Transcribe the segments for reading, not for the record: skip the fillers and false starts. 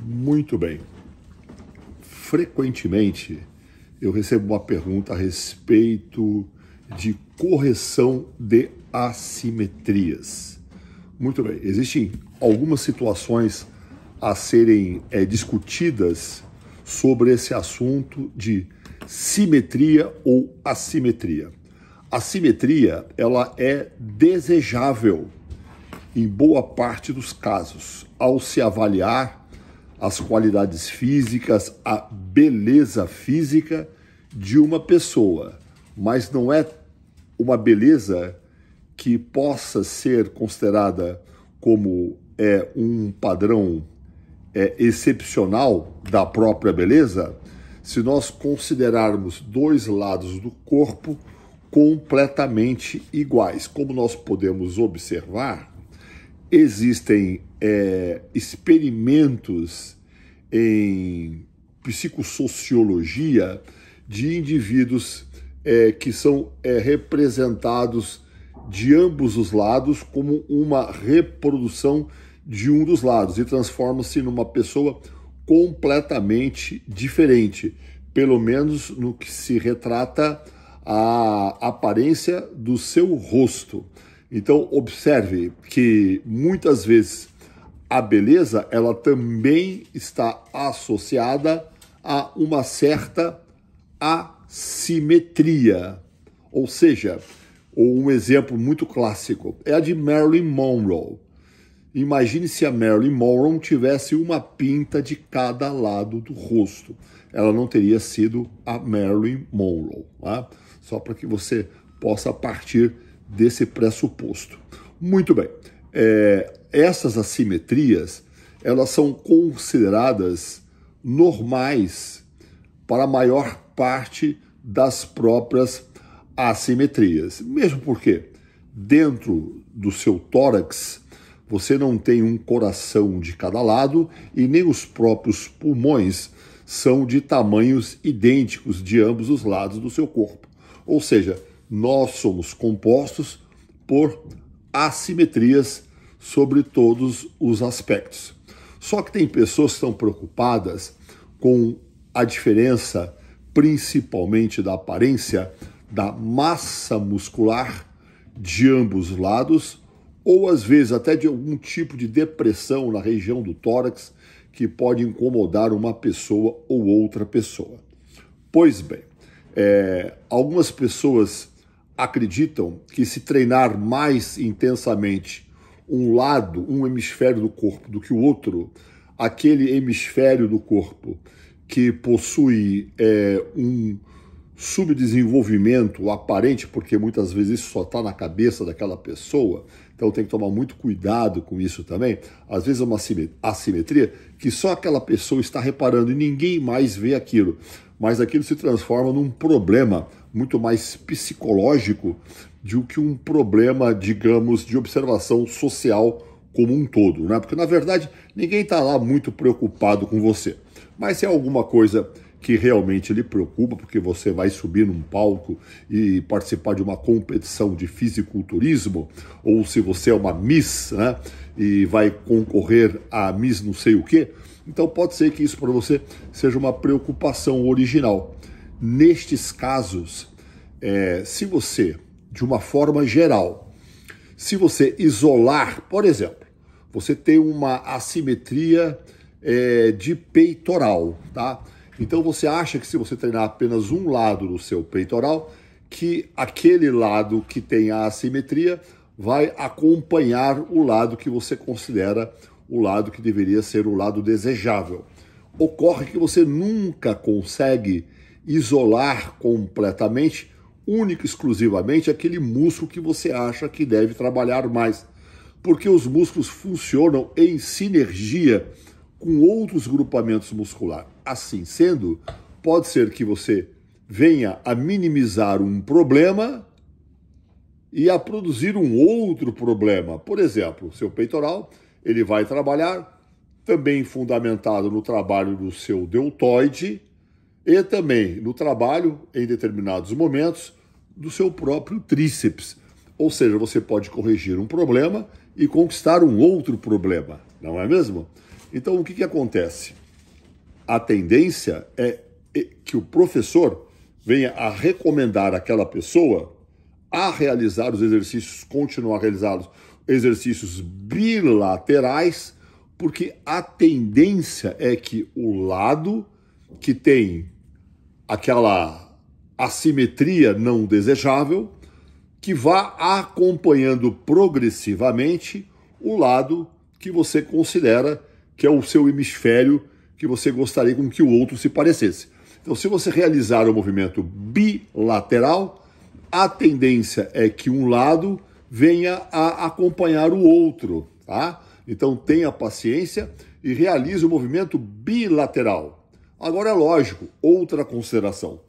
Muito bem. Frequentemente eu recebo uma pergunta a respeito de correção de assimetrias. Muito bem, existem algumas situações a serem discutidas sobre esse assunto de simetria ou assimetria. A simetria, ela é desejável em boa parte dos casos, ao se avaliar as qualidades físicas, a beleza física de uma pessoa, mas não é uma beleza que possa ser considerada como um padrão excepcional da própria beleza, se nós considerarmos dois lados do corpo completamente iguais. Como nós podemos observar, existem experimentos em psicossociologia de indivíduos que são representados de ambos os lados como uma reprodução de um dos lados e transforma-se numa pessoa completamente diferente, pelo menos no que se retrata a aparência do seu rosto. Então, observe que muitas vezes a beleza ela também está associada a uma certa assimetria. Ou seja, um exemplo muito clássico é a de Marilyn Monroe. Imagine se a Marilyn Monroe tivesse uma pinta de cada lado do rosto. Ela não teria sido a Marilyn Monroe, tá? Só para que você possa partir desse pressuposto. Muito bem, essas assimetrias, elas são consideradas normais para a maior parte das próprias assimetrias. Mesmo porque dentro do seu tórax, você não tem um coração de cada lado e nem os próprios pulmões são de tamanhos idênticos de ambos os lados do seu corpo. Ou seja, nós somos compostos por assimetrias sobre todos os aspectos. Só que tem pessoas que estão preocupadas com a diferença, principalmente da aparência, da massa muscular de ambos os lados, ou às vezes até de algum tipo de depressão na região do tórax que pode incomodar uma pessoa ou outra pessoa. Pois bem, algumas pessoas acreditam que se treinar mais intensamente um hemisfério do corpo do que o outro, aquele hemisfério do corpo que possui um subdesenvolvimento aparente, porque muitas vezes isso só está na cabeça daquela pessoa, então tem que tomar muito cuidado com isso também. Às vezes é uma assimetria que só aquela pessoa está reparando e ninguém mais vê aquilo, mas aquilo se transforma num problema muito mais psicológico do que um problema, digamos, de observação social como um todo, né? Porque, na verdade, ninguém está lá muito preocupado com você. Mas se é alguma coisa que realmente lhe preocupa, porque você vai subir num palco e participar de uma competição de fisiculturismo, ou se você é uma Miss, né, e vai concorrer a Miss não sei o quê, então pode ser que isso para você seja uma preocupação original. Nestes casos, se você, de uma forma geral, se você isolar, por exemplo, você tem uma assimetria de peitoral, tá? Então você acha que se você treinar apenas um lado do seu peitoral, que aquele lado que tem a assimetria vai acompanhar o lado que você considera o lado que deveria ser o lado desejável. Ocorre que você nunca consegue isolar completamente, única e exclusivamente, aquele músculo que você acha que deve trabalhar mais, porque os músculos funcionam em sinergia com outros grupamentos musculares. Assim sendo, pode ser que você venha a minimizar um problema e a produzir um outro problema. Por exemplo, seu peitoral, ele vai trabalhar também fundamentado no trabalho do seu deltoide e também no trabalho, em determinados momentos, do seu próprio tríceps. Ou seja, você pode corrigir um problema e conquistar um outro problema, não é mesmo? Então, o que acontece? A tendência é que o professor venha a recomendar àquela pessoa a realizar os exercícios, continuar a realizar os exercícios bilaterais, porque a tendência é que o lado que tem aquela assimetria não desejável, que vá acompanhando progressivamente o lado que você considera que é o seu hemisfério, que você gostaria com que o outro se parecesse. Então, se você realizar o movimento bilateral, a tendência é que um lado venha a acompanhar o outro, tá? Então, tenha paciência e realize o movimento bilateral. Agora, é lógico, outra consideração.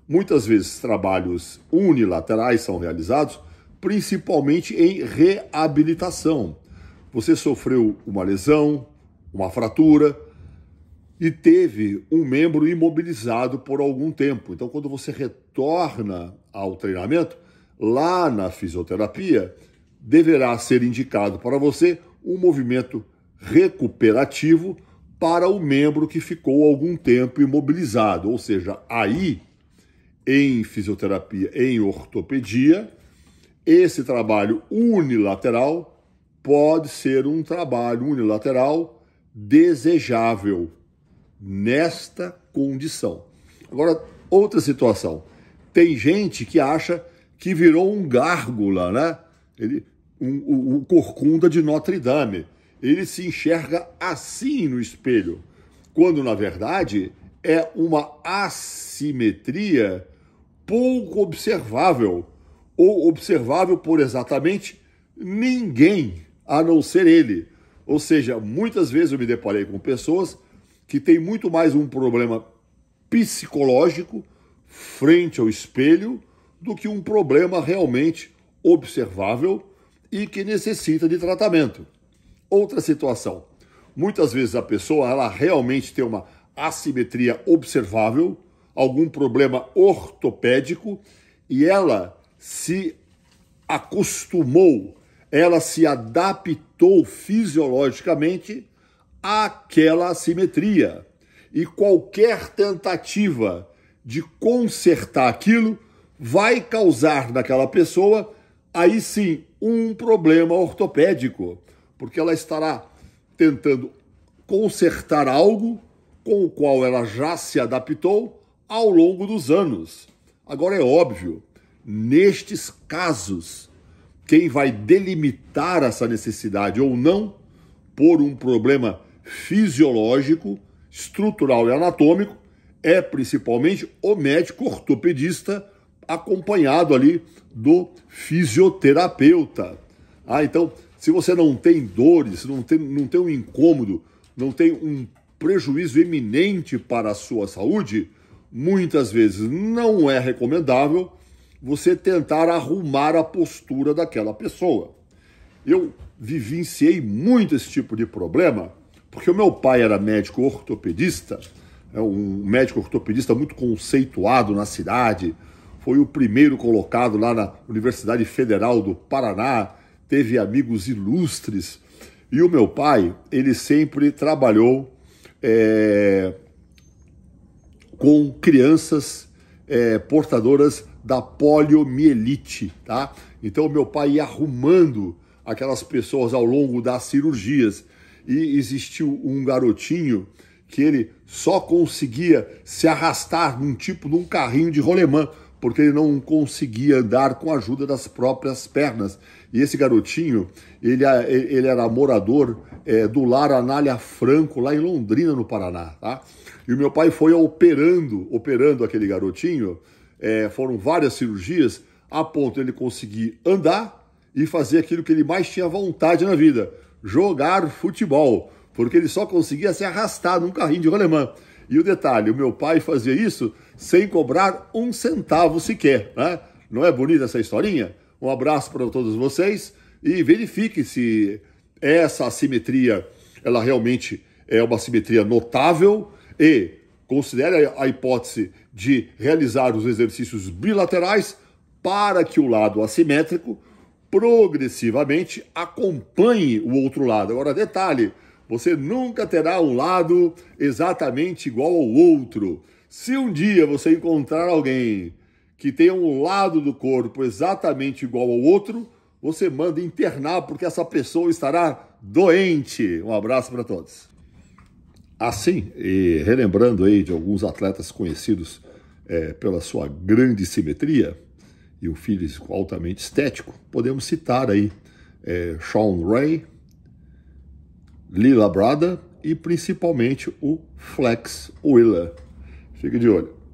Muitas vezes, trabalhos unilaterais são realizados, principalmente em reabilitação. Você sofreu uma lesão, uma fratura, e teve um membro imobilizado por algum tempo. Então, quando você retorna ao treinamento, lá na fisioterapia, deverá ser indicado para você um movimento recuperativo para o membro que ficou algum tempo imobilizado. Ou seja, aí, em fisioterapia, em ortopedia, esse trabalho unilateral pode ser um trabalho unilateral desejável nesta condição. Agora, outra situação. Tem gente que acha que virou um gárgula, né? Um corcunda de Notre Dame. Ele se enxerga assim no espelho, quando, na verdade, é uma assimetria pouco observável, ou observável por exatamente ninguém, a não ser ele. Ou seja, muitas vezes eu me deparei com pessoas que têm muito mais um problema psicológico frente ao espelho do que um problema realmente observável e que necessita de tratamento. Outra situação. Muitas vezes a pessoa ela realmente tem uma assimetria observável, algum problema ortopédico, e ela se acostumou, ela se adaptou fisiologicamente àquela assimetria. E qualquer tentativa de consertar aquilo vai causar naquela pessoa, aí sim, um problema ortopédico, porque ela estará tentando consertar algo com o qual ela já se adaptou ao longo dos anos. Agora é óbvio, nestes casos, quem vai delimitar essa necessidade ou não, por um problema fisiológico, estrutural e anatômico, é principalmente o médico ortopedista acompanhado ali do fisioterapeuta. Então, se você não tem dores, não tem um incômodo, não tem um prejuízo eminente para a sua saúde, muitas vezes não é recomendável você tentar arrumar a postura daquela pessoa. Eu vivenciei muito esse tipo de problema, porque o meu pai era médico ortopedista, um médico ortopedista muito conceituado na cidade, foi o primeiro colocado lá na Universidade Federal do Paraná, teve amigos ilustres, e o meu pai, ele sempre trabalhou com crianças portadoras da poliomielite, tá? Então, meu pai ia arrumando aquelas pessoas ao longo das cirurgias, e existiu um garotinho que ele só conseguia se arrastar num tipo de um carrinho de rolemã, porque ele não conseguia andar com a ajuda das próprias pernas. E esse garotinho, ele era morador do Lar Anália Franco, lá em Londrina, no Paraná, tá? E o meu pai foi operando aquele garotinho, foram várias cirurgias, a ponto de ele conseguir andar e fazer aquilo que ele mais tinha vontade na vida, jogar futebol, porque ele só conseguia se arrastar num carrinho de rolemã. E o detalhe, o meu pai fazia isso sem cobrar um centavo sequer, né? Não é bonita essa historinha? Um abraço para todos vocês e verifique se essa assimetria, ela realmente é uma assimetria notável, e considere a hipótese de realizar os exercícios bilaterais para que o lado assimétrico progressivamente acompanhe o outro lado. Agora, detalhe, Você nunca terá um lado exatamente igual ao outro. Se um dia você encontrar alguém que tem um lado do corpo exatamente igual ao outro, você manda internar porque essa pessoa estará doente. Um abraço para todos. Assim, e relembrando aí de alguns atletas conhecidos pela sua grande simetria e o físico altamente estético, podemos citar aí Shawn Ray, Lee Labrada e principalmente o Flex Wheeler. Fique de olho.